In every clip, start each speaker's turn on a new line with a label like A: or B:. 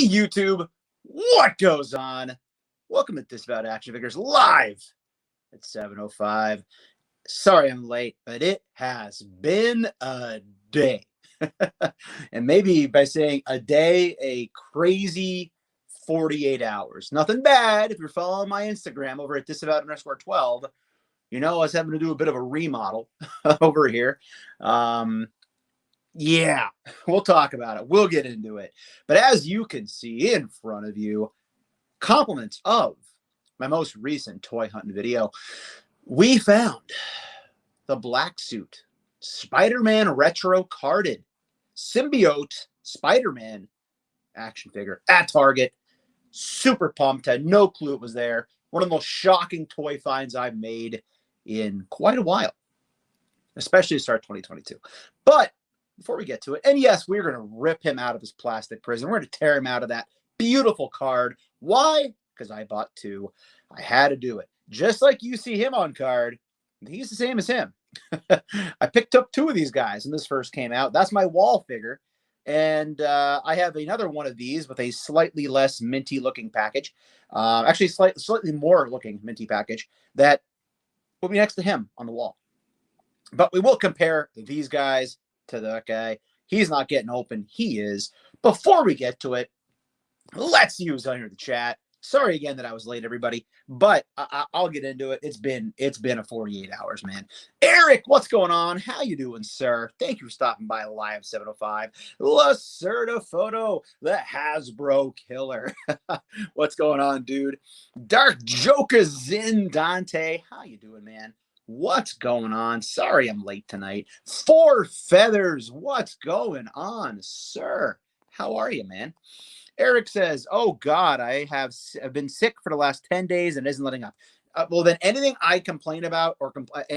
A: Hey YouTube, what goes on? Welcome to This About Action Figures live at 7:05. Sorry I'm late, but it has been a day. And maybe by saying a day, a crazy 48 hours. Nothing bad if you're following my Instagram over at thisabout_12. You know, I was having to do a bit of a remodel over here. Yeah, we'll talk about it. We'll get into it. But as you can see in front of you, compliments of my most recent toy hunting video, we found the black suit Spider-Man retro carded Symbiote Spider-Man action figure at Target. Super pumped. Had no clue it was there. One of the most shocking toy finds I've made in quite a while, especially to start 2022. But before we get to it, and yes, we're going to rip him out of his plastic prison. We're going to tear him out of that beautiful card. Why? Because I bought two. I had to do it. Just like you see him on card, he's the same as him. I picked up two of these guys when this first came out. That's my wall figure. And I have another one of these with a slightly less minty looking package. Actually, slightly more looking minty package that will be next to him on the wall. But we will compare these guys to that guy. He's not getting open. He is. Before we get to it, let's use under the chat. Sorry again that I was late, everybody, but I'll get into it. It's been a 48 hours, man. Eric, what's going on? How you doing, sir? Thank you for stopping by live 7:05. Lacerda Photo, the Hasbro killer. What's going on, dude? Dark Joker Zin Dante, how you doing, man? What's going on? Sorry I'm late tonight. Four Feathers, what's going on, sir? How are you, man? Eric says, oh, God, I've been sick for the last 10 days and isn't letting up. Well, then anything I complain about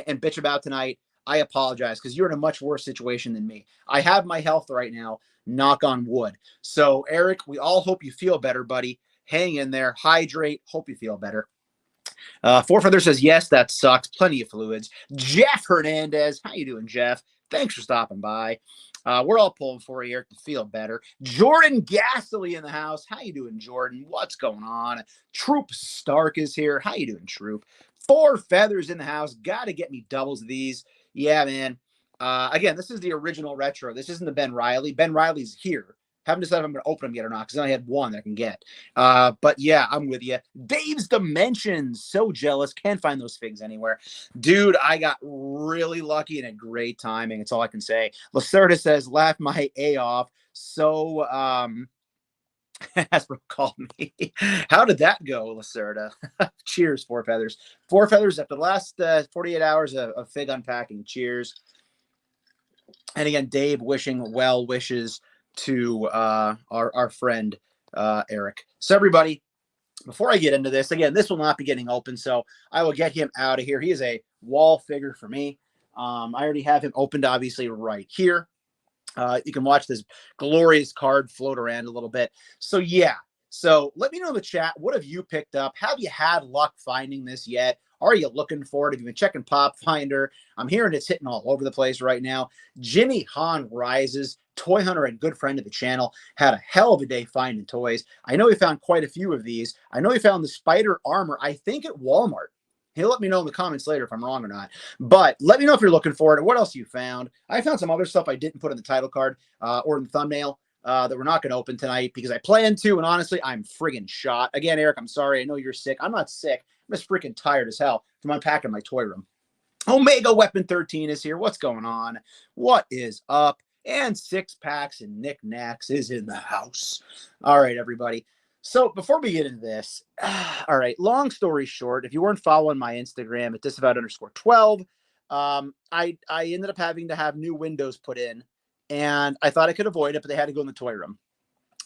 A: and bitch about tonight, I apologize because you're in a much worse situation than me. I have my health right now, knock on wood. So, Eric, we all hope you feel better, buddy. Hang in there, hydrate, hope you feel better. Four Feather says, yes, that sucks. Plenty of fluids. Jeff Hernandez, how you doing, Jeff? Thanks for stopping by. We're all pulling for you, Eric, to feel better. Jordan Gassily in the house. How you doing, Jordan? What's going on? Troop Stark is here. How you doing, Troop? Four Feathers in the house. Got to get me doubles of these. Yeah, man. Again, this is the original retro. This isn't the Ben Riley. Ben Riley's here. Haven't decided if I'm going to open them yet or not because I only had one that I can get. But yeah, I'm with you. Dave's Dimensions. So jealous. Can't find those figs anywhere. Dude, I got really lucky and had great timing. It's all I can say. Lacerda says, laugh my A off. So, Hasbro called me. How did that go, Lacerda? Cheers, Four Feathers. Four Feathers after the last 48 hours of fig unpacking. Cheers. And again, Dave wishing well wishes to our friend Eric. So everybody, before I get into this, again, this will not be getting open, so I will get him out of here. He is a wall figure for me. I already have him opened, obviously, right here. You can watch this glorious card float around a little bit. So yeah, so let me know in the chat, what have you picked up? Have you had luck finding this yet? Are you looking for it? Have you been checking Pop Finder? I'm hearing it's hitting all over the place right now. Jimmy Hahn Rises, toy hunter and good friend of the channel, had a hell of a day finding toys. I know he found quite a few of these. I know he found the spider armor, I think at Walmart. He'll let me know in the comments later if I'm wrong or not. But let me know if you're looking for it or what else you found. I found some other stuff I didn't put in the title card or in the thumbnail that we're not going to open tonight because I plan to, and honestly, I'm friggin' shot. Again, Eric, I'm sorry. I know you're sick. I'm not sick. I'm just freaking tired as hell from unpacking my toy room. Omega Weapon 13 is here. What's going on? What is up? And Six Packs and Knickknacks is in the house. All right, everybody. So before we get into this, all right, long story short, if you weren't following my Instagram at thisabout_12, I ended up having to have new windows put in, and I thought I could avoid it, but they had to go in the toy room.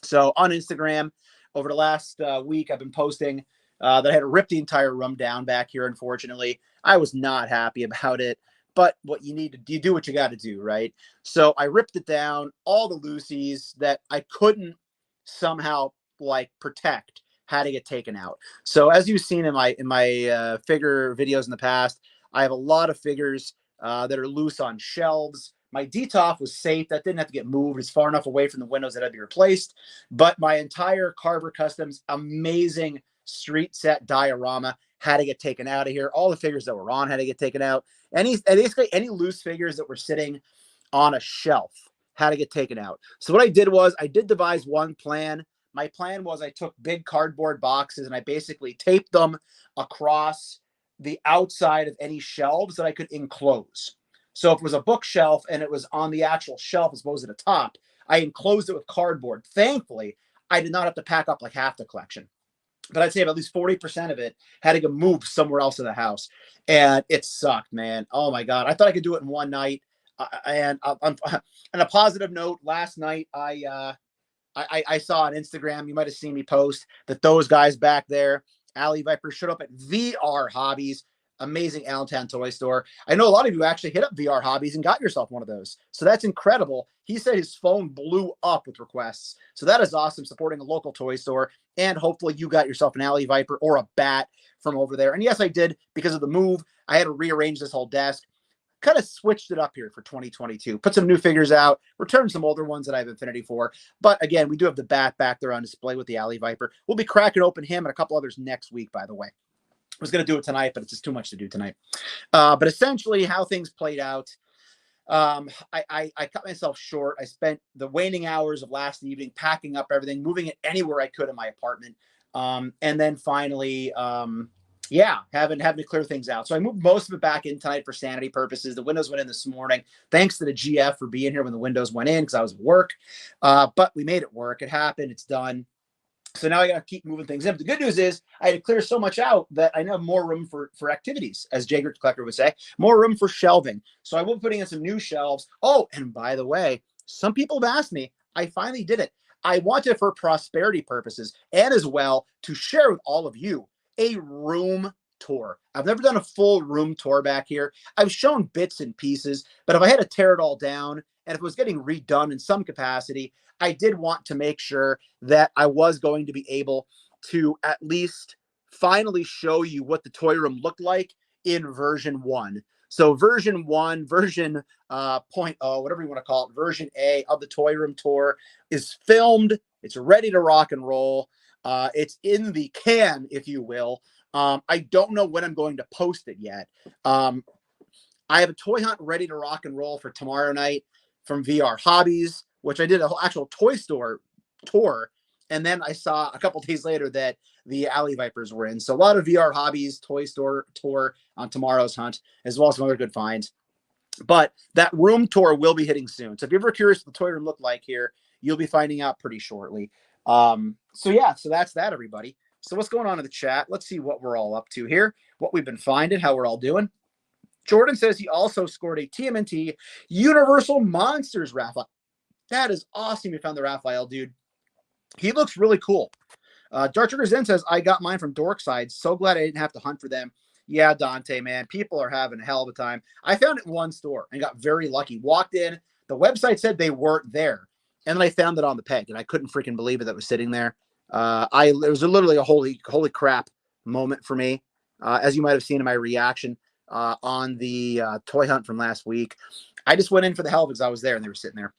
A: So on Instagram, over the last week, I've been posting that I had to rip the entire room down back here, unfortunately. I was not happy about it, but what you need to, you do what you got to do, right? So I ripped it down, all the loosies that I couldn't somehow like protect had to get taken out. So as you've seen in my figure videos in the past, I have a lot of figures that are loose on shelves, My DTOF was safe. That didn't have to get moved. It's far enough away from the windows that had to be replaced. But my entire Carver Customs amazing street set diorama had to get taken out of here. All the figures that were on had to get taken out. Basically any loose figures that were sitting on a shelf had to get taken out. So what I did was I did devise one plan. My plan was I took big cardboard boxes and I basically taped them across the outside of any shelves that I could enclose. So if it was a bookshelf and it was on the actual shelf as opposed to the top, I enclosed it with cardboard. Thankfully, I did not have to pack up like half the collection. But I'd say at least 40% of it had to get moved somewhere else in the house. And it sucked, man. Oh, my God. I thought I could do it in one night. And on a positive note, last night, I saw on Instagram, you might have seen me post that those guys back there, Alley Viper, showed up at VR Hobbies, amazing Allentown toy store. I know a lot of you actually hit up VR Hobbies and got yourself one of those. So that's incredible. He said his phone blew up with requests. So that is awesome, supporting a local toy store. And hopefully you got yourself an Alley Viper or a bat from over there. And yes, I did, because of the move. I had to rearrange this whole desk. Kind of switched it up here for 2022. Put some new figures out, returned some older ones that I have affinity for. But again, we do have the bat back there on display with the Alley Viper. We'll be cracking open him and a couple others next week, by the way. I was going to do it tonight, but it's just too much to do tonight. But essentially how things played out, I cut myself short. I spent the waning hours of last evening packing up everything, moving it anywhere I could in my apartment. And then finally, having to clear things out. So I moved most of it back in tonight for sanity purposes. The windows went in this morning. Thanks to the GF for being here when the windows went in, because I was at work. But we made it work. It happened. It's done. So now I got to keep moving things in. But the good news is I had to clear so much out that I now have more room for activities, as Jager Collector would say, more room for shelving. So I will be putting in some new shelves. Oh, and by the way, some people have asked me, I finally did it. I wanted, for prosperity purposes and as well, to share with all of you a room tour. I've never done a full room tour back here. I've shown bits and pieces, but if I had to tear it all down and if it was getting redone in some capacity, I did want to make sure that I was going to be able to at least finally show you what the toy room looked like in version 1. So version 1, version 0.0, whatever you want to call it, version A of the toy room tour is filmed. It's ready to rock and roll. It's in the can, if you will. I don't know when I'm going to post it yet. I have a toy hunt ready to rock and roll for tomorrow night from VR Hobbies, which I did an actual toy store tour. And then I saw a couple days later that the Alley Vipers were in. So a lot of VR Hobbies toy store tour on tomorrow's hunt, as well as some other good finds. But that room tour will be hitting soon. So if you're ever curious what the toy room looked like here, you'll be finding out pretty shortly. So that's that, everybody. So what's going on in the chat? Let's see what we're all up to here, what we've been finding, how we're all doing. Jordan says he also scored a TMNT Universal Monsters Raphael. That is awesome. You found the Raphael, dude. He looks really cool. Dark Trigger Zen says, I got mine from Dorkside. So glad I didn't have to hunt for them. Yeah, Dante, man, people are having a hell of a time. I found it in one store and got very lucky. Walked in, the website said they weren't there. And then I found it on the peg, and I couldn't freaking believe it that was sitting there. It was literally a holy crap moment for me, as you might have seen in my reaction on the toy hunt from last week. I just went in for the hell of it because I was there, and they were sitting there.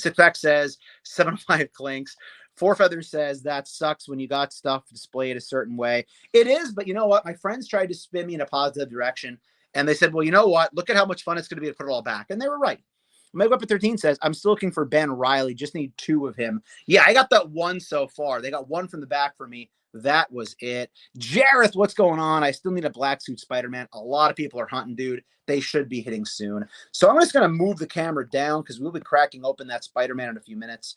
A: Sixpack says 705 clinks. Four Feathers says that sucks when you got stuff displayed a certain way. It is, but you know what? My friends tried to spin me in a positive direction, and they said, well, you know what? Look at how much fun it's going to be to put it all back. And they were right. Mega Weapon 13 says, I'm still looking for Ben Riley. Just need 2 of him. Yeah, I got that 1 so far. They got 1 from the back for me. That was it. Jareth, what's going on? I still need a black suit Spider-Man. A lot of people are hunting, dude. They should be hitting soon. So I'm just going to move the camera down because we'll be cracking open that Spider-Man in a few minutes.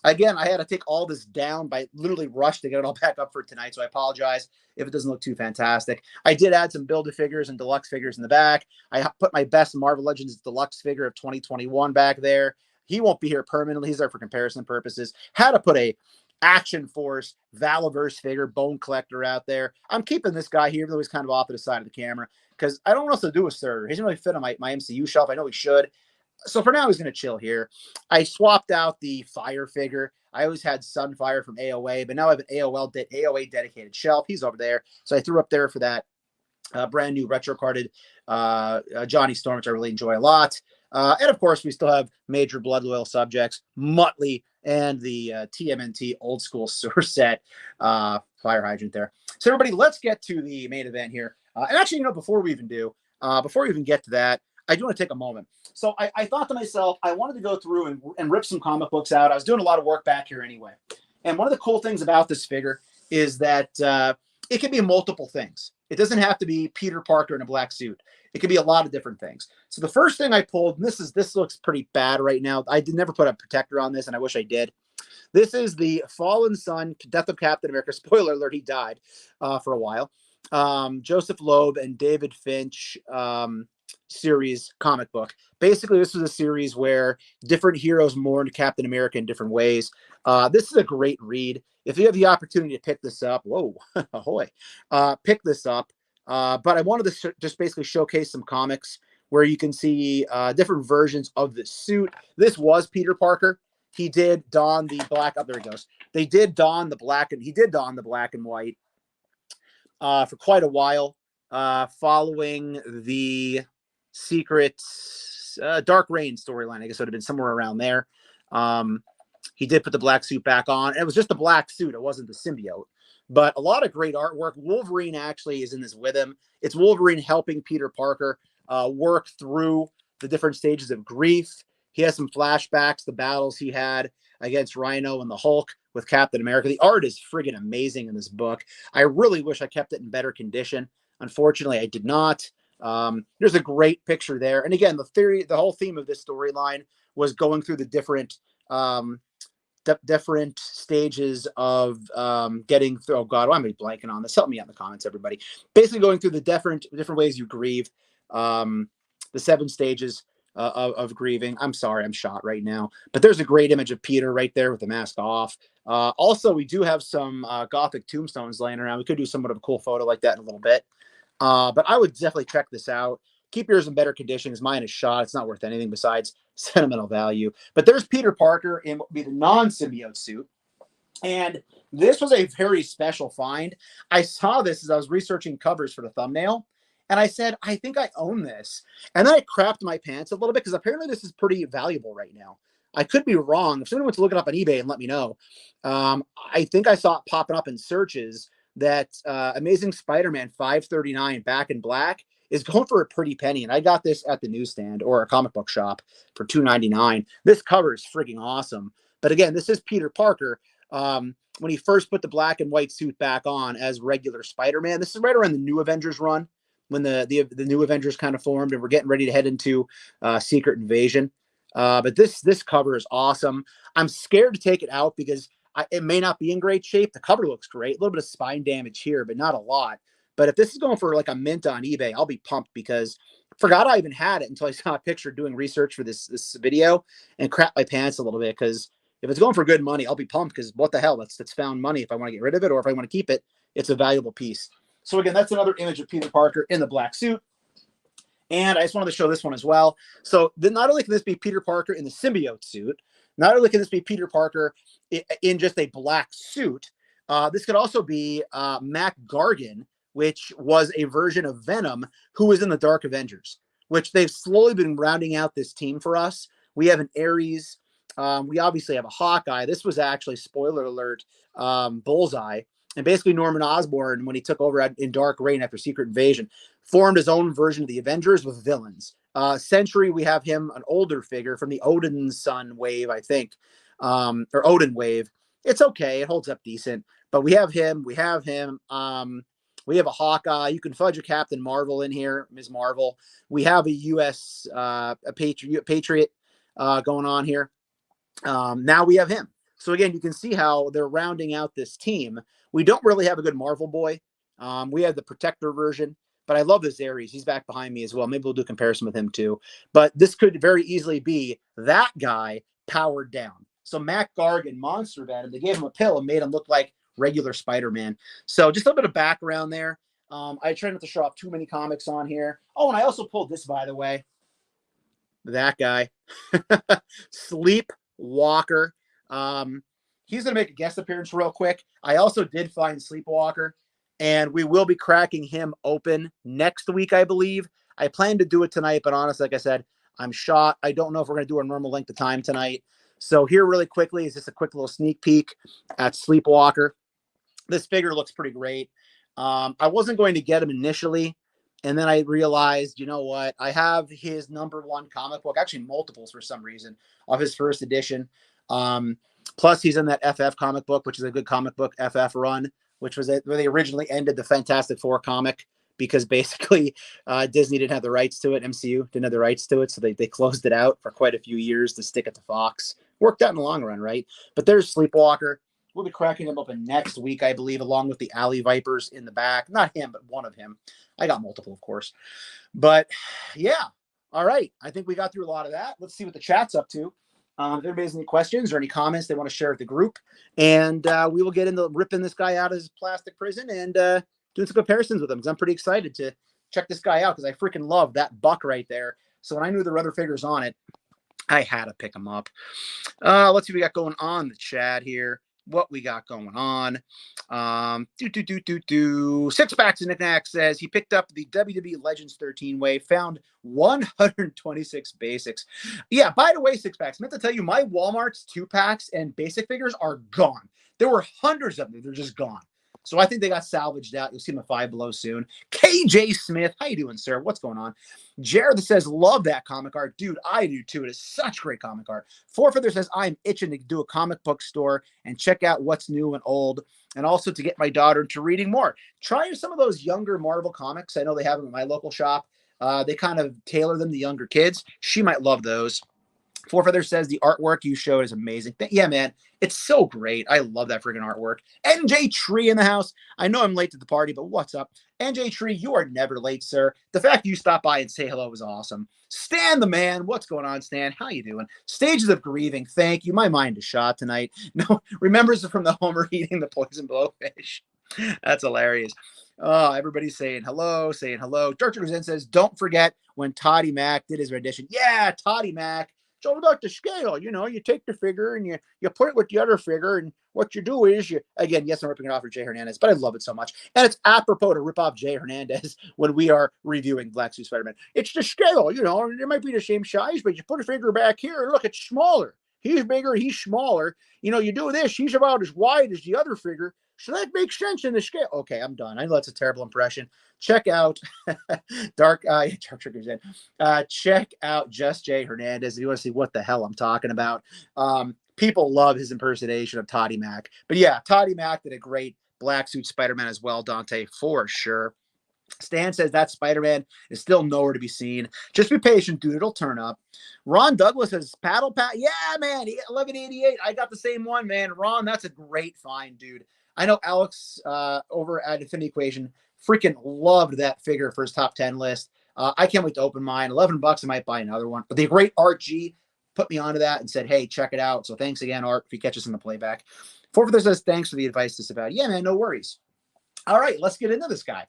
A: Again, I had to take all this down by literally rush to get it all back up for tonight. So I apologize if it doesn't look too fantastic. I did add some Build-A-Figures and deluxe figures in the back. I put my best Marvel Legends deluxe figure of 2021 back there. He won't be here permanently. He's there for comparison purposes. Had to put a Action Force Valaverse figure, Bone Collector out there. I'm keeping this guy here, though he's kind of off to the side of the camera because I don't know what else to do with Surtur. He doesn't really fit on my MCU shelf. I know he should. So for now, he's going to chill here. I swapped out the Fire figure. I always had Sunfire from AOA, but now I have an AOA dedicated shelf. He's over there. So I threw up there for that brand new retro carded Johnny Storm, which I really enjoy a lot. And of course, we still have major blood loyal subjects, Muttley, and the TMNT old school sewer set fire hydrant there. So everybody, let's get to the main event here. And actually, before we even get to that, I do want to take a moment. So I thought to myself, I wanted to go through and rip some comic books out. I was doing a lot of work back here anyway. And one of the cool things about this figure is that it can be multiple things. It doesn't have to be Peter Parker in a black suit. It could be a lot of different things. So the first thing I pulled, and this looks pretty bad right now. I did never put a protector on this, and I wish I did. This is the Fallen Son, Death of Captain America. Spoiler alert, he died for a while. Joseph Loeb and David Finch series comic book. Basically, this was a series where different heroes mourned Captain America in different ways. This is a great read. If you have the opportunity to pick this up, whoa, ahoy, pick this up. But I wanted to just basically showcase some comics where you can see different versions of the suit. This was Peter Parker. He did don the black. Oh, there he goes. They did don the black, and he did don the black and white for quite a while, following the Secret Dark Reign storyline. I guess it would have been somewhere around there. He did put the black suit back on. It was just a black suit. It wasn't the symbiote. But a lot of great artwork. Wolverine actually is in this with him. It's Wolverine helping Peter Parker work through the different stages of grief. He has some flashbacks, the battles he had against Rhino and the Hulk with Captain America. The art is friggin' amazing in this book. I really wish I kept it in better condition. Unfortunately, I did not. There's a great picture there. And again, the whole theme of this storyline was going through the different different stages of getting through. Oh God, why am I blanking on this? Help me out in the comments, everybody. Basically going through the different ways you grieve, the 7 stages of grieving. I'm sorry, I'm shot right now, but there's a great image of Peter right there with the mask off. Also, we do have some Gothic tombstones laying around. We could do somewhat of a cool photo like that in a little bit. But I would definitely check this out. Keep yours in better condition because mine is shot. It's not worth anything besides sentimental value. But there's Peter Parker in what would be the non-symbiote suit. And this was a very special find. I saw this as I was researching covers for the thumbnail. And I said, I think I own this. And then I crapped my pants a little bit because apparently this is pretty valuable right now. I could be wrong. If someone wants to look it up on eBay and let me know. I think I saw it popping up in searches that Amazing Spider-Man 539 Back in Black is going for a pretty penny. And I got this at the newsstand or a comic book shop for $2.99. This cover is freaking awesome. But again, this is Peter Parker. When he first put the black and white suit back on as regular Spider-Man. This is right around the New Avengers run when the New Avengers kind of formed and we're getting ready to head into Secret Invasion. But this cover is awesome. I'm scared to take it out because it may not be in great shape. The cover looks great. A little bit of spine damage here, but not a lot. But if this is going for like a mint on eBay, I'll be pumped because I forgot I even had it until I saw a picture doing research for this video and crap my pants a little bit because if it's going for good money, I'll be pumped because what the hell? That's found money if I want to get rid of it or if I want to keep it, it's a valuable piece. So again, that's another image of Peter Parker in the black suit. And I just wanted to show this one as well. So not only can this be Peter Parker in the symbiote suit, not only can this be Peter Parker in just a black suit, this could also be Mac Gargan, which was a version of Venom who was in the Dark Avengers, which they've slowly been rounding out this team for us. We have an Ares. We obviously have a Hawkeye. This was actually, spoiler alert, Bullseye. And basically Norman Osborn, when he took over in Dark Reign after Secret Invasion, formed his own version of the Avengers with villains. Sentry, we have him, an older figure from the Odin's Son wave, I think, or Odin wave. It's okay. It holds up decent. But we have him. We have him. We have a Hawkeye. You can fudge a Captain Marvel in here, Ms. Marvel. We have a U.S. A Patriot going on here. Now we have him. So again, you can see how they're rounding out this team. We don't really have a good Marvel boy. We have the Protector version, but I love this Ares. He's back behind me as well. Maybe we'll do a comparison with him too. But this could very easily be that guy powered down. So Mac Gargan, Monster Venom, they gave him a pill and made him look like regular Spider-Man. So just a little bit of background there. I try not to show off too many comics on here. Oh, and I also pulled this, by the way. That guy. Sleepwalker. He's going to make a guest appearance real quick. I also did find Sleepwalker, and we will be cracking him open next week, I believe. I plan to do it tonight, but honestly, like I said, I'm shot. I don't know if we're going to do our normal length of time tonight. So here really quickly is just a quick little sneak peek at Sleepwalker. This figure looks pretty great. I wasn't going to get him initially, and then I realized, you know what? I have his #1 comic book, actually multiples for some reason, of his first edition. Plus, he's in that FF comic book, which is a good comic book FF run, which was where they originally ended the Fantastic Four comic because basically Disney didn't have the rights to it. MCU didn't have the rights to it, so they closed it out for quite a few years to stick it to Fox. Worked out in the long run, right? But there's Sleepwalker. We'll be cracking him open next week, I believe, along with the Alley Vipers in the back. Not him, but one of him. I got multiple, of course. But yeah, all right. I think we got through a lot of that. Let's see what the chat's up to. If anybody has any questions or any comments they want to share with the group, and we will get into ripping this guy out of his plastic prison and doing some comparisons with him, because I'm pretty excited to check this guy out because I freaking love that buck right there. So when I knew there were other figures on it, I had to pick him up. Let's see what we got going on in the chat here. What we got going on. Six Packs and Knickknack says he picked up the WWE Legends 13 way, found 126 basics. Yeah, by the way, Six Packs, meant to tell you, my Walmart's 2-packs and basic figures are gone. There were hundreds of them. They're just gone. So I think they got salvaged out. You'll see them at Five Below soon. KJ Smith, how you doing, sir? What's going on? Jared says, love that comic art. Dude, I do too. It is such great comic art. Forfeather says, I'm itching to do a comic book store and check out what's new and old, and also to get my daughter into reading more. Try some of those younger Marvel comics. I know they have them at my local shop. They kind of tailor them to younger kids. She might love those. Forfeather says the artwork you showed is amazing. Yeah, man, it's so great. I love that freaking artwork. NJ Tree in the house. I know I'm late to the party, but what's up? NJ Tree, you are never late, sir. The fact you stopped by and say hello was awesome. Stan the man. What's going on, Stan? How you doing? Stages of Grieving. Thank you. My mind is shot tonight. No, remembers from the Homer eating the poison blowfish. That's hilarious. Oh, everybody's saying hello, saying hello. Dr. Guzin says, don't forget when Toddy Mac did his rendition. Yeah, Toddy Mac. It's all about the scale. You know, you take the figure and you put it with the other figure, and what you do is again, yes, I'm ripping it off for Jay Hernandez, but I love it so much. And it's apropos to rip off Jay Hernandez when we are reviewing Black Suit Spider-Man. It's the scale, you know, it might be the same size, but you put a figure back here and look, it's smaller. He's bigger, he's smaller. You know, you do this, he's about as wide as the other figure. So that makes sense in the scale. Okay, I'm done. I know that's a terrible impression. Check out Dark Triggers in. Check out Just Jay Hernandez if you want to see what the hell I'm talking about. People love his impersonation of Toddy Mac. But yeah, Toddy Mac did a great Black Suit Spider-Man as well, Dante, for sure. Stan says that Spider-Man is still nowhere to be seen. Just be patient, dude. It'll turn up. Ron Douglas says, Paddle Pat. Yeah, man. 1188. I got the same one, man. Ron, that's a great find, dude. I know Alex over at Infinity Equation freaking loved that figure for his top 10 list. I can't wait to open mine. $11, I might buy another one. But the great Art G put me onto that and said, hey, check it out. So thanks again, Art, if you catch us in the playback. Forfeither says, thanks for the advice this about. Yeah, man, no worries. All right, let's get into this guy.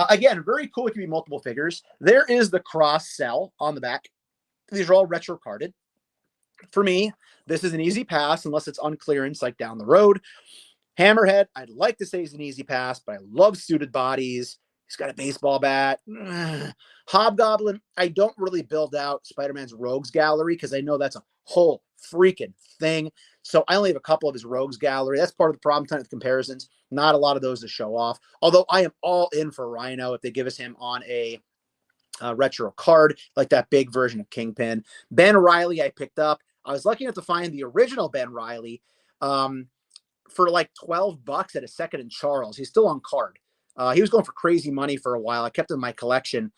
A: Again, very cool. It can be multiple figures. There is the cross cell on the back. These are all retro carded. For me, this is an easy pass unless it's on clearance, like down the road. Hammerhead, I'd like to say he's an easy pass, but I love suited bodies. He's got a baseball bat. Hobgoblin, I don't really build out Spider-Man's Rogues Gallery because I know that's a whole freaking thing. So I only have a couple of his Rogues Gallery. That's part of the problem tonight with comparisons. Not a lot of those to show off. Although I am all in for Rhino if they give us him on a retro card, like that big version of Kingpin. Ben Reilly I picked up. I was lucky enough to find the original Ben Reilly for like $12 at a second in Charles. He's still on card. He was going for crazy money for a while. I kept him in my collection.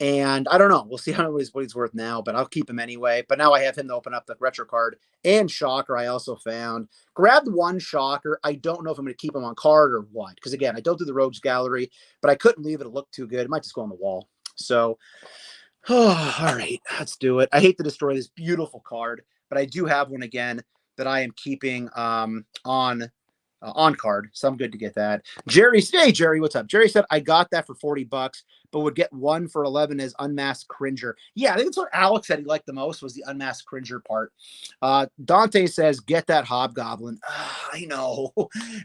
A: And I don't know. We'll see what he's worth now, but I'll keep him anyway. But now I have him to open up the retro card. And Shocker I also found. Grabbed one Shocker. I don't know if I'm going to keep him on card or what. Because again, I don't do the Rogues Gallery, but I couldn't leave it. It looked too good. It might just go on the wall. So, all right, let's do it. I hate to destroy this beautiful card, but I do have one again that I am keeping on card, so I'm good to get that. Jerry, hey Jerry, what's up? Jerry said I got that for $40, but would get one for 11 as Unmasked Cringer. Yeah, I think that's what Alex said he liked the most was the Unmasked Cringer part. Dante says get that Hobgoblin. I know,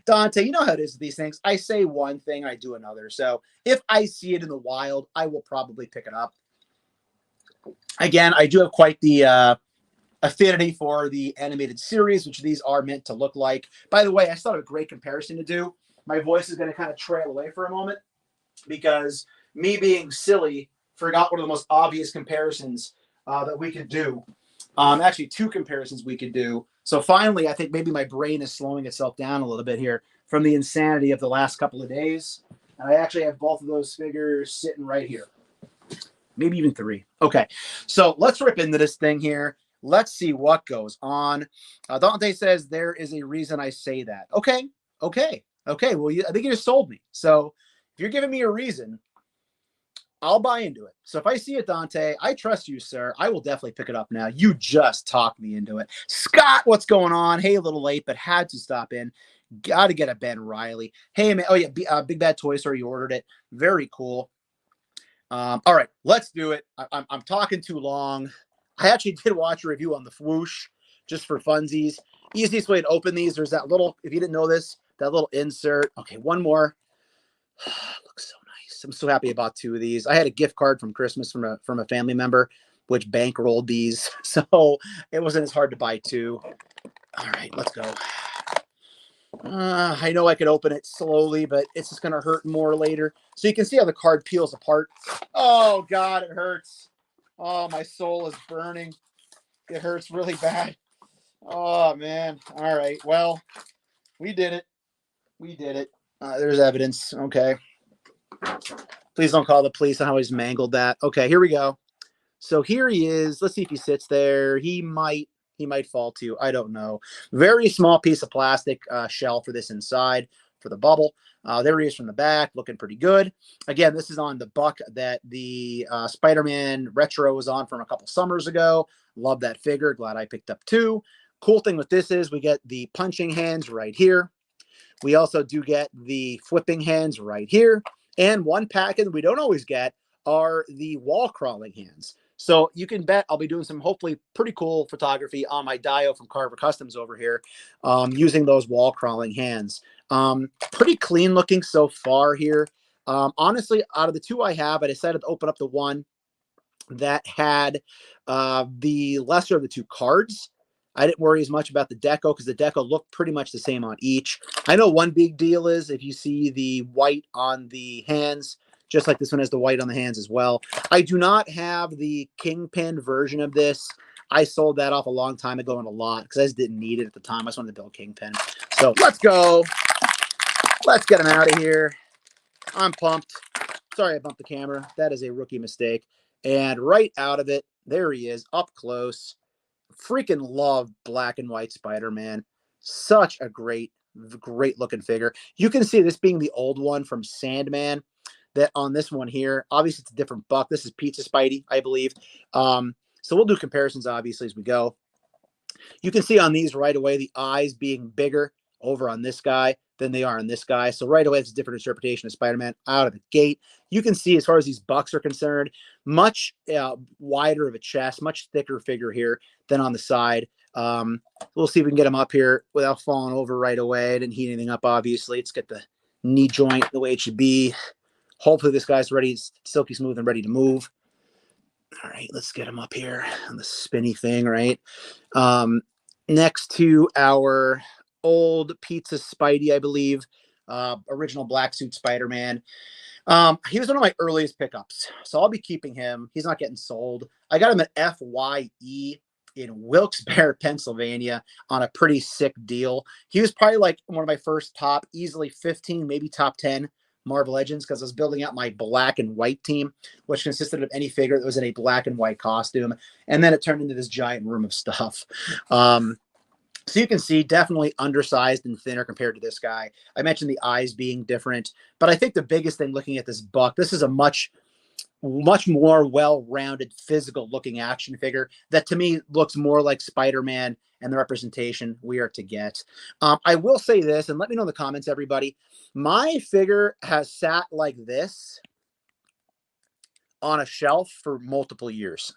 A: Dante. You know how it is with these things. I say one thing, I do another. So if I see it in the wild, I will probably pick it up. Again, I do have quite the affinity for the animated series, which these are meant to look like. By the way, I still have a great comparison to do. My voice is going to kind of trail away for a moment because me being silly forgot one of the most obvious comparisons that we could do. Actually, two comparisons we could do. So finally, I think maybe my brain is slowing itself down a little bit here from the insanity of the last couple of days. And I actually have both of those figures sitting right here. Maybe even three. Okay, so let's rip into this thing here. Let's see what goes on. Dante says there is a reason I say that. Okay, okay, okay. Well, I think you just sold me. So if you're giving me a reason, I'll buy into it. So if I see it, Dante, I trust you, sir. I will definitely pick it up now. You just talked me into it. Scott, what's going on? Hey, a little late, but had to stop in. Got to get a Ben Riley. Hey, man. Oh, yeah. Big Bad Toy Store. You ordered it. Very cool. All right, let's do it. I'm talking too long. I actually did watch a review on the Swoosh just for funsies. Easiest way to open these, there's that little, if you didn't know this, that little insert. Okay, one more. Looks so nice. I'm so happy about two of these. I had a gift card from Christmas from a family member, which bankrolled these. So it wasn't as hard to buy two. All right, let's go. I know I could open it slowly, but it's just going to hurt more later. So you can see how the card peels apart. Oh, God, it hurts. Oh, my soul is burning. It hurts really bad. Oh, man. All right. Well, we did it. We did it. There's evidence. Okay. Please don't call the police on how he's mangled that. Okay, here we go. So here he is. Let's see if he sits there. He might fall to. I don't know. Very small piece of plastic shell for this inside for the bubble. There he is from the back, looking pretty good. Again, this is on the buck that the Spider-Man Retro was on from a couple summers ago. Love that figure. Glad I picked up two. Cool thing with this is we get the punching hands right here. We also do get the flipping hands right here. And one packet we don't always get are the wall crawling hands. So you can bet I'll be doing some hopefully pretty cool photography on my Dio from Carver Customs over here using those wall crawling hands. Pretty clean looking so far here. Honestly, out of the two I have, I decided to open up the one that had the lesser of the two cards. I didn't worry as much about the deco because the deco looked pretty much the same on each. I know one big deal is if you see the white on the hands, just like this one has the white on the hands as well. I do not have the Kingpin version of this. I sold that off a long time ago in a lot because I just didn't need it at the time. I just wanted to build Kingpin. So let's go. Let's get him out of here. I'm pumped. Sorry I bumped the camera. That is a rookie mistake. And right out of it, there he is, up close. Freaking love black and white Spider-Man. Such a great looking figure. You can see this being the old one from Sandman. That on this one here, obviously it's a different buck. This is Pizza Spidey, I believe. So we'll do comparisons obviously as we go. You can see on these right away the eyes being bigger over on this guy than they are on this guy. So right away, it's a different interpretation of Spider-Man out of the gate. You can see as far as these bucks are concerned, much wider of a chest, much thicker figure here than on the side. We'll see if we can get him up here without falling over right away. I didn't heat anything up, obviously. Let's get the knee joint the way it should be. Hopefully this guy's ready, silky smooth and ready to move. All right, let's get him up here on the spinny thing, right? Next to our old Pizza Spidey, I believe, original black suit Spider-Man. He was one of my earliest pickups, so I'll be keeping him. He's not getting sold. I got him at FYE in Wilkes-Barre, Pennsylvania on a pretty sick deal. He was probably like one of my first top, easily 15, maybe top 10 Marvel Legends because I was building out my black and white team, which consisted of any figure that was in a black and white costume. And then it turned into this giant room of stuff. So you can see definitely undersized and thinner compared to this guy. I mentioned the eyes being different, but I think the biggest thing looking at this buck, this is a much more well-rounded physical looking action figure that to me looks more like Spider-Man and the representation we are to get. I will say this, and let me know in the comments, everybody. My figure has sat like this on a shelf for multiple years.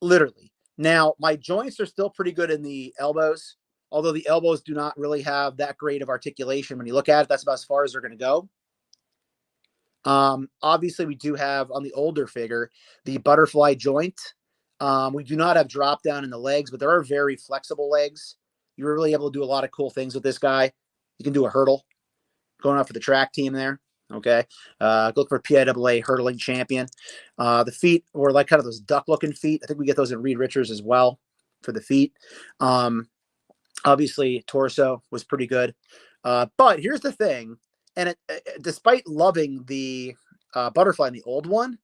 A: Literally. Now, my joints are still pretty good in the elbows, although the elbows do not really have that great of articulation. When you look at it, that's about as far as they're going to go. Obviously, we do have on the older figure the butterfly joint. We do not have drop down in the legs, but there are very flexible legs. You're really able to do a lot of cool things with this guy. You can do a hurdle going out for the track team there. Okay. Look for PIAA hurdling champion. The feet were like kind of those duck looking feet. I think we get those in Reed Richards as well for the feet. Obviously, torso was pretty good. But here's the thing. And despite loving the butterfly in the old one,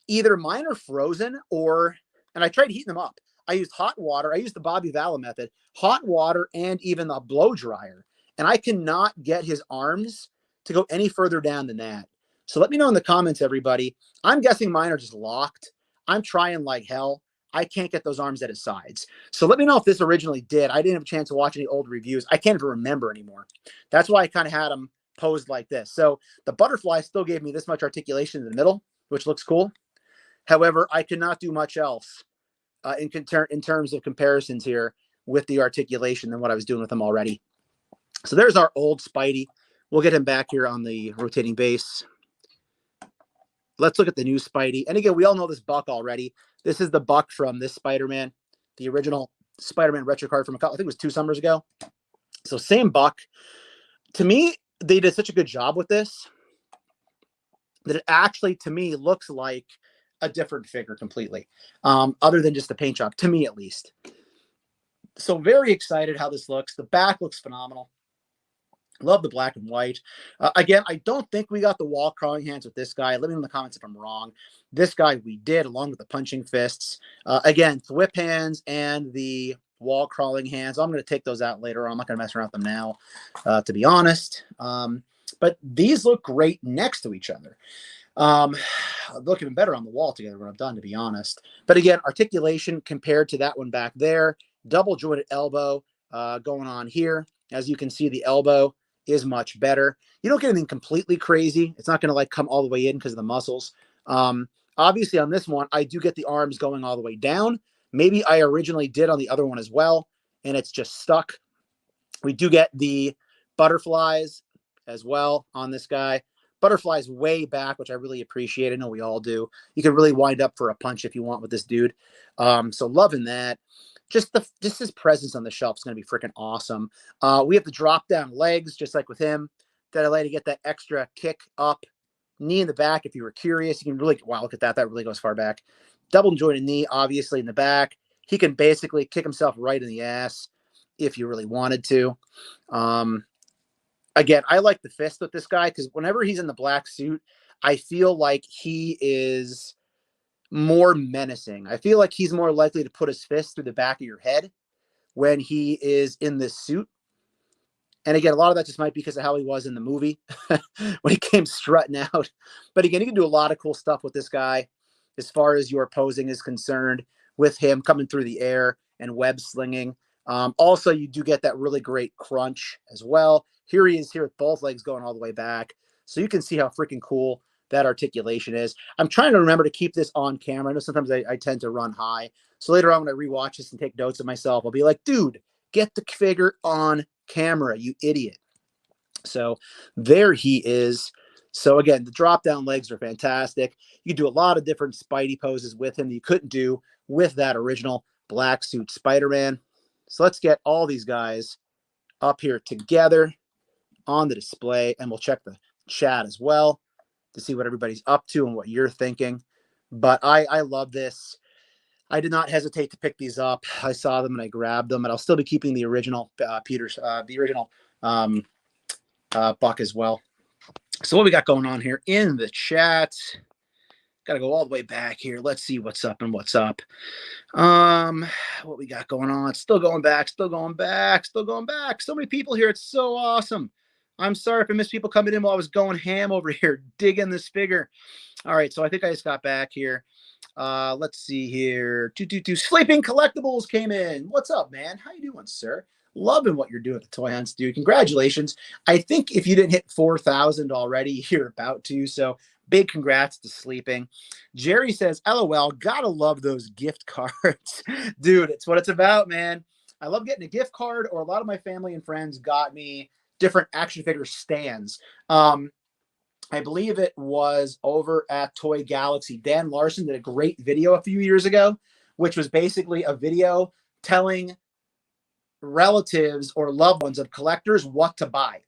A: either mine are frozen or, and I tried heating them up. I used hot water. I used the Bobby Valla method, hot water, and even the blow dryer. And I cannot get his arms to go any further down than that. So let me know in the comments, everybody. I'm guessing mine are just locked. I'm trying like hell. I can't get those arms at his sides. So let me know if this originally did. I didn't have a chance to watch any old reviews. I can't even remember anymore. That's why I kind of had them posed like this. So the butterfly still gave me this much articulation in the middle, which looks cool. However, I could not do much else in terms of comparisons here with the articulation than what I was doing with them already. So there's our old Spidey. We'll get him back here on the rotating base. Let's look at the new Spidey. And again, we all know this Buck already. This is the Buck from this Spider-Man, the original Spider-Man retro card from I think it was 2 summers ago. So same Buck. To me, they did such a good job with this that it actually, to me, looks like a different figure completely, other than just the paint job, to me at least. So very excited how this looks. The back looks phenomenal. Love the black and white. Again, I don't think we got the wall crawling hands with this guy. Let me know in the comments if I'm wrong. This guy we did, along with the punching fists. Again, thwip hands and the wall crawling hands. I'm going to take those out later on. I'm not going to mess around with them now, to be honest. But these look great next to each other. Look even better on the wall together when I'm done, to be honest. But again, articulation compared to that one back there. Double jointed elbow going on here. As you can see, the elbow is much better. You don't get anything completely crazy. It's not going to like come all the way in because of the muscles. Obviously on this one, I do get the arms going all the way down. Maybe I originally did on the other one as well, and it's just stuck. We do get the butterflies as well on this guy. Butterflies way back, which I really appreciate. I know we all do. You can really wind up for a punch if you want with this dude. So loving that. Just his presence on the shelf is going to be freaking awesome. We have the drop down legs, just like with him, that allow you to get that extra kick up. Knee in the back, if you were curious, you can really, wow, look at that. That really goes far back. Double jointed knee, obviously, in the back. He can basically kick himself right in the ass if you really wanted to. Again, I like the fist with this guy because whenever he's in the black suit, I feel like he is more menacing. I feel like he's more likely to put his fist through the back of your head when he is in this suit. And again, a lot of that just might be because of how he was in the movie when he came strutting out. But again, you can do a lot of cool stuff with this guy as far as your posing is concerned, with him coming through the air and web slinging. Also, you do get that really great crunch as well. Here he is here with both legs going all the way back. So you can see how freaking cool that articulation is. I'm trying to remember to keep this on camera. I know sometimes I tend to run high. So later on when I rewatch this and take notes of myself, I'll be like, dude, get the figure on camera, you idiot. So there he is. So again, the drop down legs are fantastic. You can do a lot of different Spidey poses with him that you couldn't do with that original black suit Spider-Man. So let's get all these guys up here together on the display, and we'll check the chat as well to see what everybody's up to and what you're thinking. But I love this. I did not hesitate to pick these up. I saw them and I grabbed them, and I'll still be keeping the original Buck as well. So what we got going on here in the chat? Got to go all the way back here. Let's see what's up and what's up. What we got going on? Still going back, still going back, still going back. So many people here. It's so awesome. I'm sorry if I missed people coming in while I was going ham over here, digging this figure. All right, so I think I just got back here. Let's see here. Sleeping Collectibles came in. What's up, man? How you doing, sir? Loving what you're doing at the Toy Hunts, dude. Congratulations. I think if you didn't hit 4,000 already, you're about to. So big congrats to Sleeping. Jerry says, LOL, gotta love those gift cards. Dude, it's what it's about, man. I love getting a gift card, or a lot of my family and friends got me different action figure stands. I believe it was over at Toy Galaxy. Dan Larson did a great video a few years ago, which was basically a video telling relatives or loved ones of collectors what to buy.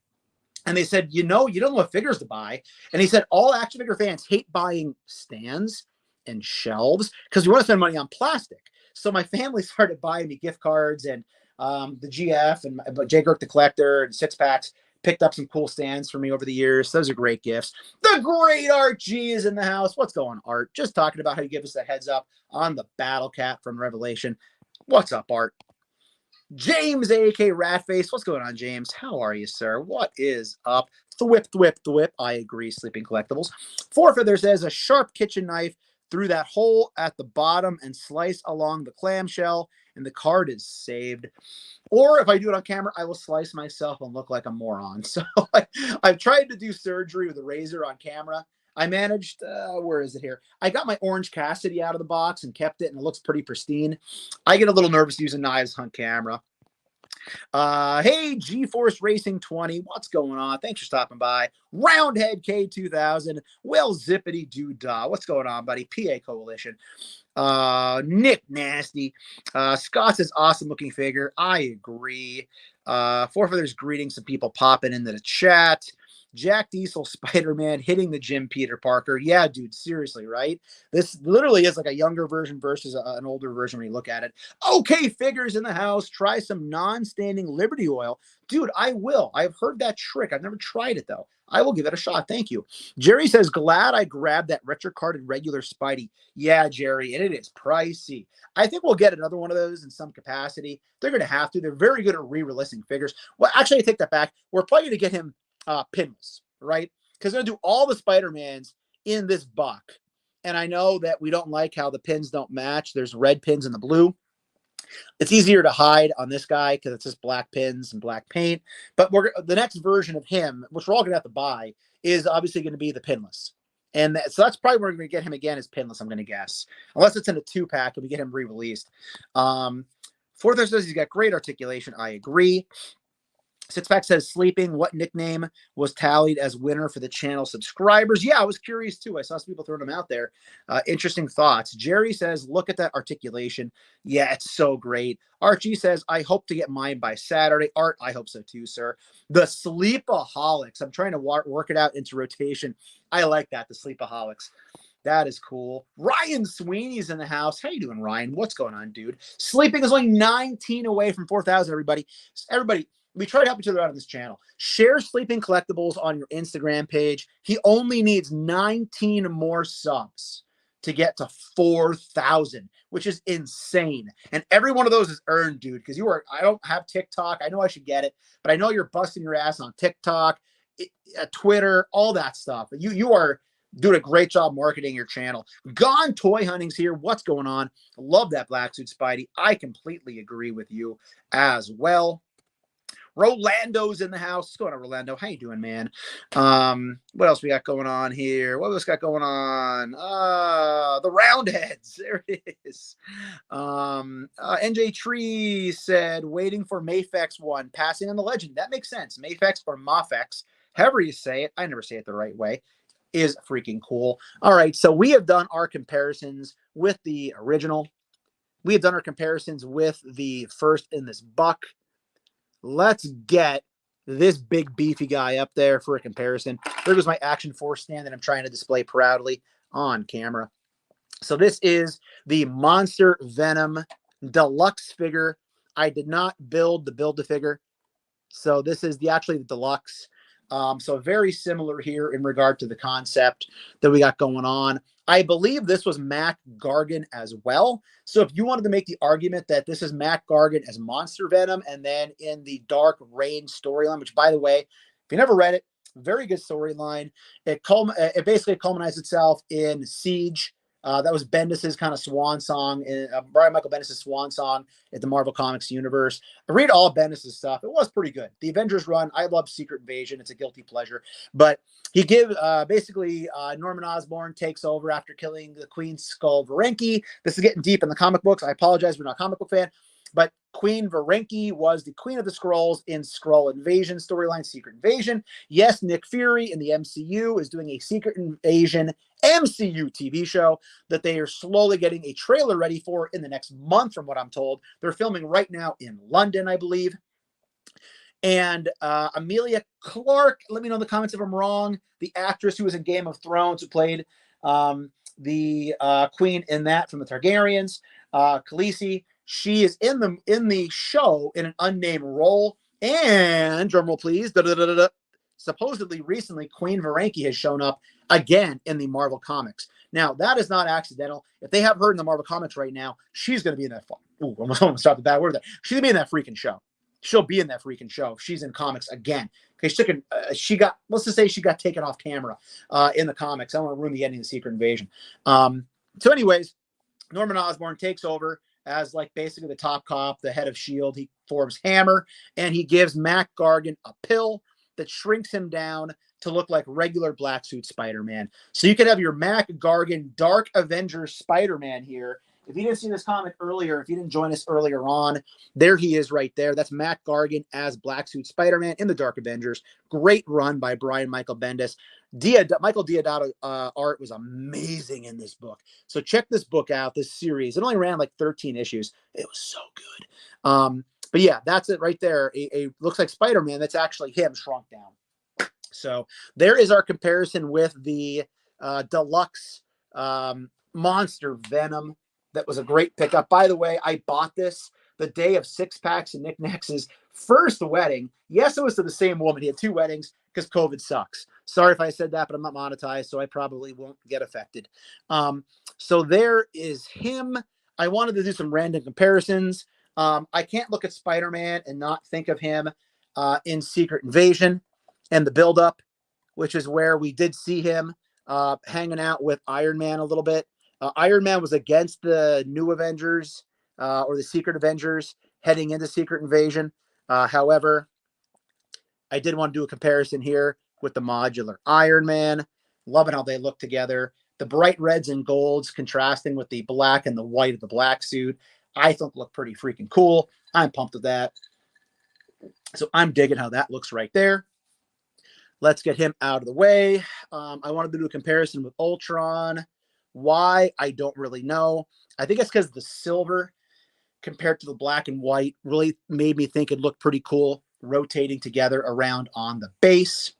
A: And they said, you don't know what figures to buy. And he said, all action figure fans hate buying stands and shelves because we want to spend money on plastic. So my family started buying me gift cards and the GF and Jay Girk the Collector and six packs. Picked up some cool stands for me over the years. Those are great gifts. The great Art G is in the house. What's going on, Art? Just talking about how you give us a heads up on the Battle Cat from Revelation. What's up, Art? James, a.k.a. Ratface. What's going on, James? How are you, sir? What is up? Thwip, thwip, thwip. I agree, Sleeping Collectibles. Four Feather says a sharp kitchen knife through that hole at the bottom and slice along the clamshell, and the card is saved. Or if I do it on camera, I will slice myself and look like a moron. So I've tried to do surgery with a razor on camera. I managed, where is it here? I got my Orange Cassidy out of the box and kept it, and it looks pretty pristine. I get a little nervous using knives on camera. Hey, GeForce Racing 20, what's going on? Thanks for stopping by. Roundhead K2000, well, zippity doo dah. What's going on, buddy? PA Coalition. Nick Nasty. Scott says awesome looking figure. I agree. Four Feathers greeting some people popping into the chat. Jack Diesel Spider-Man hitting the gym Peter Parker. Yeah, dude, seriously, right? This literally is like a younger version versus an older version when you look at it. Okay, figures in the house. Try some non-standing Liberty oil. Dude, I will. I've heard that trick. I've never tried it, though. I will give it a shot. Thank you. Jerry says, glad I grabbed that retro-carded regular Spidey. Yeah, Jerry, and it is pricey. I think we'll get another one of those in some capacity. They're going to have to. They're very good at re-releasing figures. Well, actually, I take that back. We're probably going to get him pinless, right? Because they're going to do all the Spider-Mans in this buck. And I know that we don't like how the pins don't match. There's red pins in the blue. It's easier to hide on this guy because it's just black pins and black paint. But the next version of him, which we're all going to have to buy, is obviously going to be the pinless. And so that's probably where we're going to get him again is pinless, I'm going to guess. Unless it's in a 2-pack and we get him re-released. Fourth says he's got great articulation. I agree. Six-pack says sleeping. What nickname was tallied as winner for the channel subscribers? Yeah, I was curious too. I saw some people throwing them out there. Interesting thoughts. Jerry says, look at that articulation. Yeah, it's so great. Archie says, I hope to get mine by Saturday. Art, I hope so too, sir. The Sleepaholics. I'm trying to work it out into rotation. I like that, the Sleepaholics. That is cool. Ryan Sweeney's in the house. How you doing, Ryan? What's going on, dude? Sleeping is only 19 away from 4,000, everybody. Everybody, we try to help each other out on this channel. Share Sleeping Collectibles on your Instagram page. He only needs 19 more subs to get to 4,000, which is insane. And every one of those is earned, dude, because I don't have TikTok. I know I should get it, but I know you're busting your ass on TikTok, Twitter, all that stuff. You are doing a great job marketing your channel. Gone Toy Hunting's here. What's going on? Love that black suit, Spidey. I completely agree with you as well. Rolando's in the house. What's going on, Rolando? How you doing, man? What else we got going on here? What else got going on? The Roundheads. There it is. NJ Tree said, waiting for Mafex 1. Passing on the legend. That makes sense. Mafex or Mafex. However you say it. I never say it the right way. Is freaking cool. All right, so we have done our comparisons with the original. We have done our comparisons with the first in this buck. Let's get this big beefy guy up there for a comparison. There goes my Action Force stand that I'm trying to display proudly on camera. So this is the Monster Venom Deluxe figure. I did not build the Build-A-Figure. So this is actually the Deluxe. So very similar here in regard to the concept that we got going on. I believe this was Mac Gargan as well. So if you wanted to make the argument that this is Mac Gargan as Monster Venom, and then in the Dark Reign storyline, which, by the way, if you never read it, very good storyline. It basically culminates itself in Siege. That was Bendis's kind of swan song, Brian Michael Bendis's swan song at the Marvel Comics universe. I read all Bendis's stuff. It was pretty good. The Avengers run, I love Secret Invasion. It's a guilty pleasure. But he basically Norman Osborn takes over after killing the Queen Skull Varenki. This is getting deep in the comic books. I apologize if you're not a comic book fan. But Queen Varenki was the Queen of the Skrulls in Skrull Invasion storyline, Secret Invasion. Yes, Nick Fury in the MCU is doing a Secret Invasion MCU TV show that they are slowly getting a trailer ready for in the next month, from what I'm told. They're filming right now in London, I believe. And Amelia Clark, let me know in the comments if I'm wrong, the actress who was in Game of Thrones, who played the queen in that from the Targaryens, Khaleesi. She is in the show in an unnamed role. And drumroll please, supposedly recently Queen Varenki has shown up again in the Marvel Comics. Now, that is not accidental. If they have her in the Marvel Comics right now, she's going to be in that. Ooh, I'm going to stop the bad word there. She's going to be in that freaking show. She'll be in that freaking show if she's in comics again. Okay, let's just say she got taken off camera in the comics. I don't want to ruin the ending of Secret Invasion. So anyways, Norman Osborn takes over as like basically the top cop, the head of S.H.I.E.L.D. He forms Hammer, and he gives Mac Gargan a pill that shrinks him down to look like regular black suit Spider-Man. So you can have your Mac Gargan Dark Avengers Spider-Man here. If you didn't see this comic earlier, if you didn't join us earlier on, there he is right there. That's Mac Gargan as Black Suit Spider-Man in the Dark Avengers. Great run by Brian Michael Bendis. Michael Deodato art was amazing in this book. So check this book out, this series. It only ran like 13 issues. It was so good. But yeah, that's it right there. Looks like Spider-Man. That's actually him shrunk down. So there is our comparison with the deluxe Monster Venom. That was a great pickup. By the way, I bought this the day of Six Packs and Knickknacks' first wedding. Yes, it was to the same woman. He had 2 weddings because COVID sucks. Sorry if I said that, but I'm not monetized, so I probably won't get affected. So there is him. I wanted to do some random comparisons. I can't look at Spider-Man and not think of him in Secret Invasion and the buildup, which is where we did see him hanging out with Iron Man a little bit. Iron Man was against the New Avengers or the Secret Avengers heading into Secret Invasion. However, I did want to do a comparison here with the modular Iron Man. Loving how they look together. The bright reds and golds contrasting with the black and the white of the black suit. I think look pretty freaking cool. I'm pumped with that. So I'm digging how that looks right there. Let's get him out of the way. I wanted to do a comparison with Ultron. Why? I don't really know. I think it's because the silver compared to the black and white really made me think it looked pretty cool rotating together around on the base.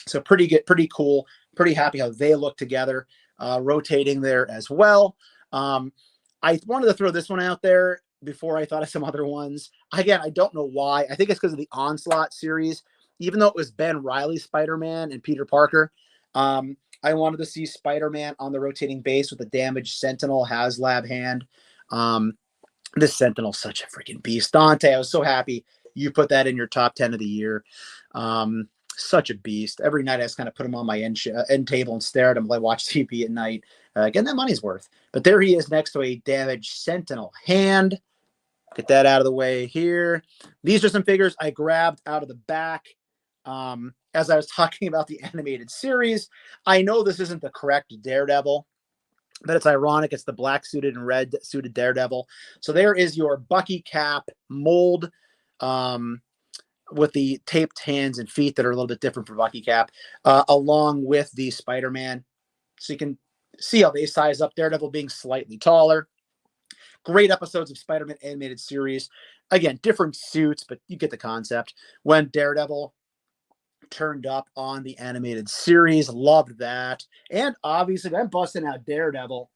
A: So pretty good, pretty cool. Pretty happy how they look together rotating there as well. I wanted to throw this one out there before I thought of some other ones. Again, I don't know why. I think it's because of the Onslaught series. Even though it was Ben Reilly Spider-Man and Peter Parker, I wanted to see Spider-Man on the rotating base with a damaged Sentinel HasLab hand. This Sentinel's such a freaking beast. Dante, I was so happy you put that in your top 10 of the year. Such a beast. Every night I just kind of put him on my end table and stare at him while I watch TV at night. Getting that money's worth. But there he is next to a damaged Sentinel hand. Get that out of the way here. These are some figures I grabbed out of the back. As I was talking about the animated series, I know this isn't the correct Daredevil, but it's ironic. It's the black suited and red suited Daredevil. So there is your Bucky cap mold with the taped hands and feet that are a little bit different for Bucky cap, along with the Spider-Man. So you can see how they size up, Daredevil being slightly taller. Great episodes of Spider-Man animated series. Again, different suits, but you get the concept. When Daredevil turned up on the animated series, loved that. And obviously, I'm busting out Daredevil.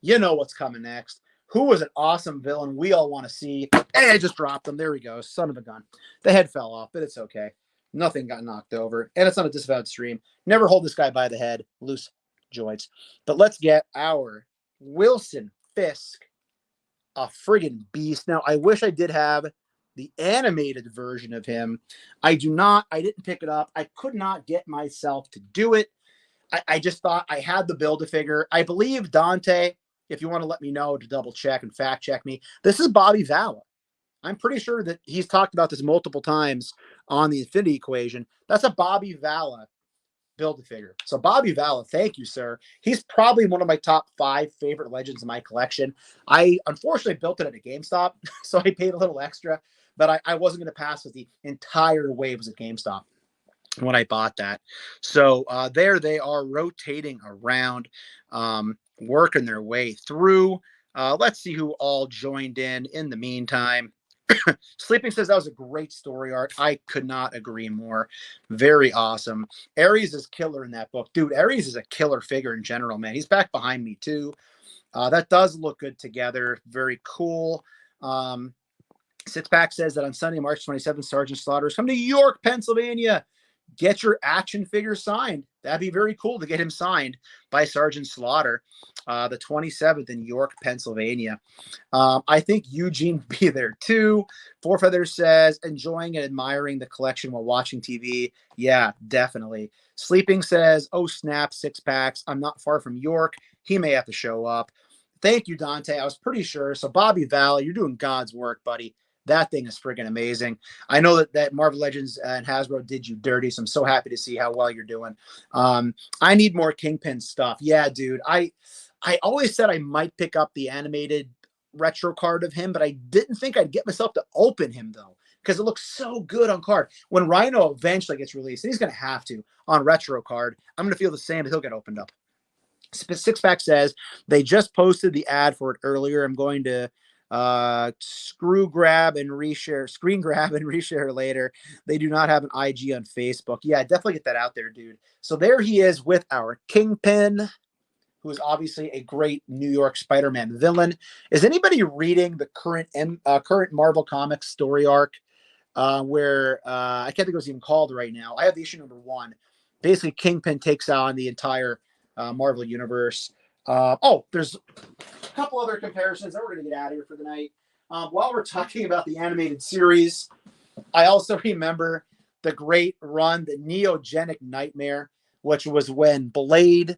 A: You know what's coming next. Who was an awesome villain we all want to see? Hey, I just dropped him. There we go. Son of a gun. The head fell off, but it's okay. Nothing got knocked over. And it's on a disavowed stream. Never hold this guy by the head. Loose joints. But let's get our Wilson Fisk, a friggin' beast. Now, I wish I did have the animated version of him. I do not. I didn't pick it up. I could not get myself to do it. I just thought I had the Build-A-Figure. I believe Dante, if you want to let me know to double check and fact check me, this is Bobby Vala. I'm pretty sure that he's talked about this multiple times on the Infinity Equation. That's a Bobby Vala Build-A-Figure. So Bobby Valla, thank you, sir. He's probably one of my top 5 favorite legends in my collection. I unfortunately built it at a GameStop, so I paid a little extra, but I wasn't going to pass with the entire waves at GameStop when I bought that. So there they are rotating around, working their way through. Let's see who all joined in the meantime. Sleeping says that was a great story arc. I could not agree more. Very awesome. Ares is killer in that book. Dude, Ares is a killer figure in general, man. He's back behind me too. That does look good together. Very cool. Sixpack says that on Sunday, March 27th, Sergeant Slaughter is coming to York, Pennsylvania. Get your action figure signed. That'd be very cool to get him signed by Sergeant Slaughter, the 27th in York, Pennsylvania. I think Eugene will be there too. Four Feathers says, enjoying and admiring the collection while watching TV. Yeah, definitely. Sleeping says, oh snap, 6-packs. I'm not far from York. He may have to show up. Thank you, Dante. I was pretty sure. So Bobby Valley, you're doing God's work, buddy. That thing is friggin' amazing. I know that Marvel Legends and Hasbro did you dirty, so I'm so happy to see how well you're doing. I need more Kingpin stuff. Yeah, dude. I always said I might pick up the animated retro card of him, but I didn't think I'd get myself to open him, though, because it looks so good on card. When Rhino eventually gets released, and he's going to have to, on retro card, I'm going to feel the same, but he'll get opened up. Sixpack says, they just posted the ad for it earlier. I'm going to screen grab and reshare later. They do not have an IG on Facebook. Yeah, definitely get that out there, dude. So there he is with our Kingpin, who is obviously a great New York Spider-Man villain. Is anybody reading the current Marvel Comics story arc where I can't think what's even called right now? I have the issue #1. Basically, Kingpin takes on the entire Marvel universe. There's a couple other comparisons. Then we're going to get out of here for the night. While we're talking about the animated series, I also remember the great run, the Neogenic Nightmare, which was when Blade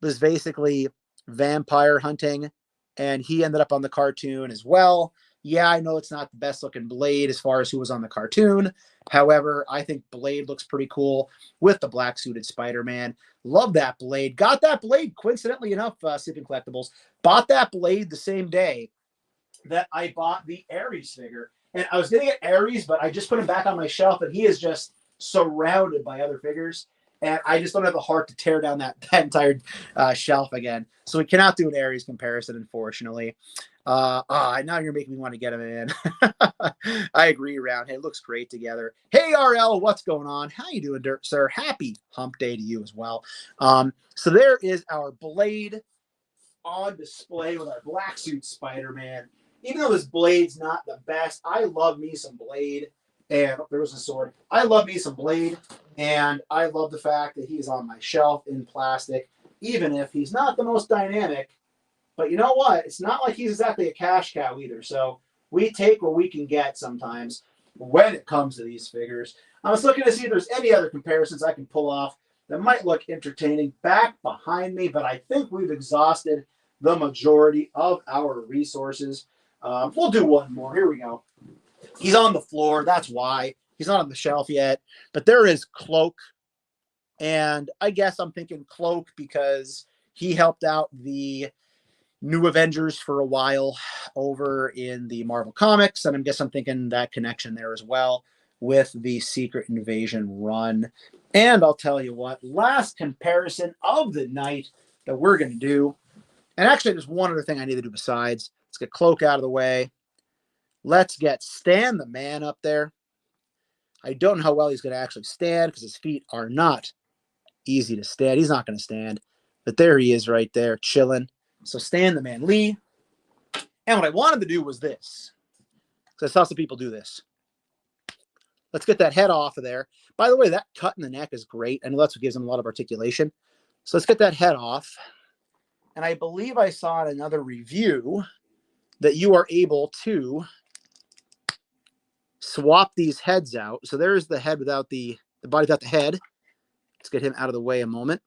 A: was basically vampire hunting, and he ended up on the cartoon as well. Yeah, I know it's not the best looking Blade as far as who was on the cartoon. However, I think Blade looks pretty cool with the black suited Spider-Man. Love that Blade. Got that Blade, coincidentally enough, Sipping Collectibles. Bought that Blade the same day that I bought the Ares figure. And I was going to get Ares, but I just put him back on my shelf, and he is just surrounded by other figures. And I just don't have the heart to tear down that entire shelf again. So we cannot do an Ares comparison, unfortunately. Now you're making me want to get him in. I agree, Round. Hey, it looks great together. Hey, RL, what's going on? How you doing, sir? Happy hump day to you as well. So there is our Blade on display with our black suit Spider-Man. Even though this Blade's not the best, I love me some Blade. And there was a sword. I love me some Blade, and I love the fact that he's on my shelf in plastic, even if he's not the most dynamic. But you know what? It's not like he's exactly a cash cow either. So we take what we can get sometimes when it comes to these figures. I was looking to see if there's any other comparisons I can pull off that might look entertaining back behind me, but I think we've exhausted the majority of our resources. We'll do one more. Here we go. He's on the floor. That's why. He's not on the shelf yet. But there is Cloak. And I guess I'm thinking Cloak because he helped out the New Avengers for a while over in the Marvel Comics. And I guess I'm thinking that connection there as well with the Secret Invasion run. And I'll tell you what, last comparison of the night that we're going to do. And actually, there's one other thing I need to do besides. Let's get Cloak out of the way. Let's get Stan the Man up there. I don't know how well he's going to actually stand because his feet are not easy to stand. He's not going to stand. But there he is right there, chilling. So Stan the Man Lee. And what I wanted to do was this. Because I saw some people do this. Let's get that head off of there. By the way, that cut in the neck is great. I know that's what gives him a lot of articulation. So let's get that head off. And I believe I saw in another review that you are able to swap these heads out. So there's the head without the body without the head. Let's get him out of the way a moment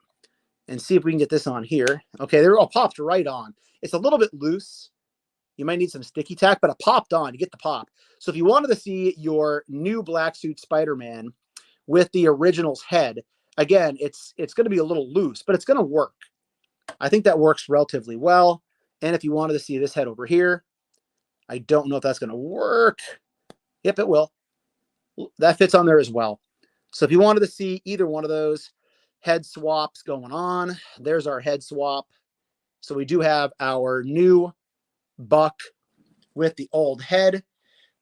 A: and see if we can get this on here. Okay, they're all popped right on. It's a little bit loose. You might need some sticky tack, but it popped on. You get the pop. So if you wanted to see your new black suit Spider-Man with the original's head, Again, it's going to be a little loose, but it's going to work. I think that works relatively well. And if you wanted to see this head over here, I don't know if that's going to work. Yep, it will. That fits on there as well. So if you wanted to see either one of those head swaps going on, there's our head swap. So we do have our new buck with the old head.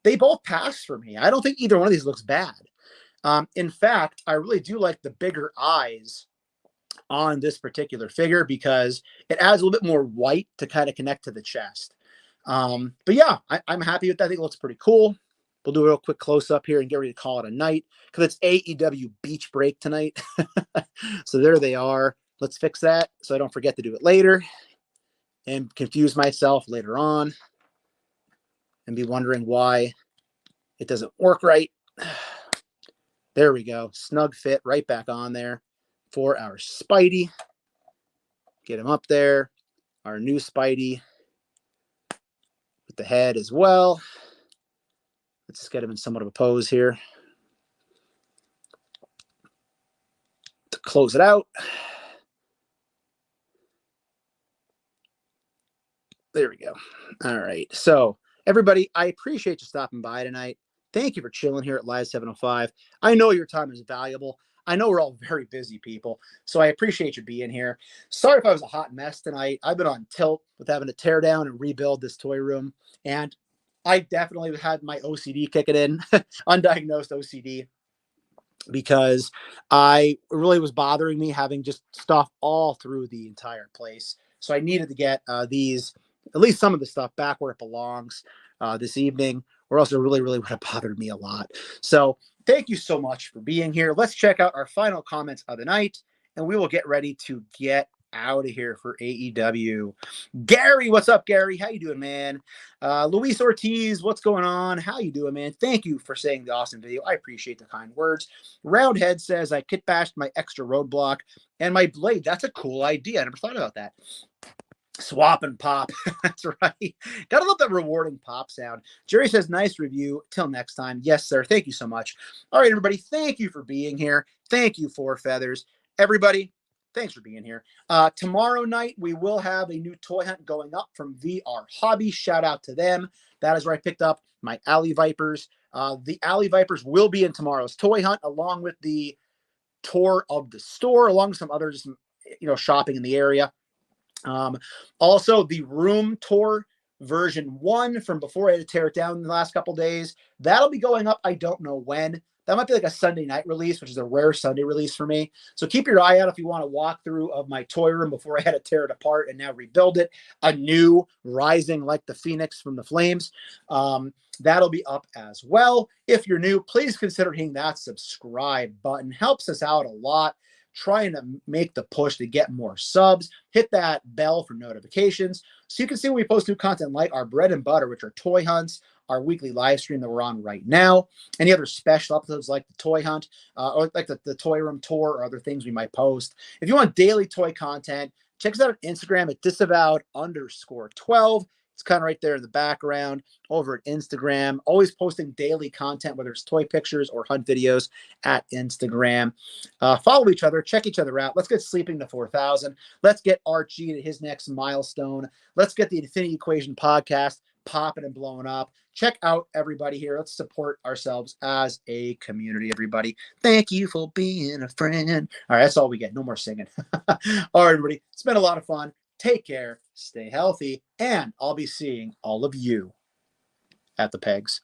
A: They both pass for me. I don't think either one of these looks bad. In fact, I really do like the bigger eyes on this particular figure because it adds a little bit more white to kind of connect to the chest. But yeah, I'm happy with that. I think it looks pretty cool. We'll do a real quick close up here and get ready to call it a night because it's AEW beach break tonight. So there they are. Let's fix that so I don't forget to do it later and confuse myself later on and be wondering why it doesn't work right. There we go. Snug fit right back on there for our Spidey. Get him up there. Our new Spidey with the head as well. Let's just get him in somewhat of a pose here to close it out. There we go. All right. So everybody, I appreciate you stopping by tonight. Thank you for chilling here at Live 705. I know your time is valuable. I know we're all very busy people, so I appreciate you being here. Sorry if I was a hot mess tonight. I've been on tilt with having to tear down and rebuild this toy room, and I definitely had my OCD kicking in, undiagnosed OCD, because I really was bothering me having just stuff all through the entire place. So I needed to get these, at least some of the stuff back where it belongs this evening, or else it really would have bothered me a lot. So thank you so much for being here. Let's check out our final comments of the night, and we will get ready to get out of here for AEW. Gary, what's up, Gary? How you doing, man? Luis Ortiz, what's going on? How you doing, man? Thank you for saying the awesome video. I appreciate the kind words. Roundhead says, I kit bashed my extra roadblock and my blade. That's a cool idea. I never thought about that. Swap and pop. That's right. Gotta love that rewarding pop sound. Jerry says, nice review. Till next time. Yes, sir. Thank you so much. All right, everybody. Thank you for being here. Thank you, Four Feathers. Everybody, thanks for being here. Tomorrow night, we will have a new toy hunt going up from VR Hobby. Shout out to them. That is where I picked up my Alley Vipers. The Alley Vipers will be in tomorrow's toy hunt, along with the tour of the store, along with some other just, shopping in the area. Also, the room tour version 1 from before I had to tear it down in the last couple days. That'll be going up. I don't know when. That might be like a Sunday night release, which is a rare Sunday release for me. So keep your eye out if you want a walkthrough of my toy room before I had to tear it apart and now rebuild it anew, rising like the phoenix from the flames. That'll be up as well. If you're new, please consider hitting that subscribe button. Helps us out a lot. Trying to make the push to get more subs. Hit that bell for notifications so you can see when we post new content like our bread and butter, which are toy hunts, our weekly live stream that we're on right now, any other special episodes like the toy hunt, or like the toy room tour, or other things we might post. If you want daily toy content, check us out on Instagram at disavowed_12. It's kind of right there in the background over at Instagram. Always posting daily content, whether it's toy pictures or hunt videos at Instagram. Follow each other. Check each other out. Let's get Sleeping to 4,000. Let's get Archie to his next milestone. Let's get the Infinity Equation podcast popping and blowing up. Check out everybody here. Let's support ourselves as a community, everybody. Thank you for being a friend. All right, that's all we get. No more singing. All right, everybody. It's been a lot of fun. Take care, stay healthy, and I'll be seeing all of you at the pegs.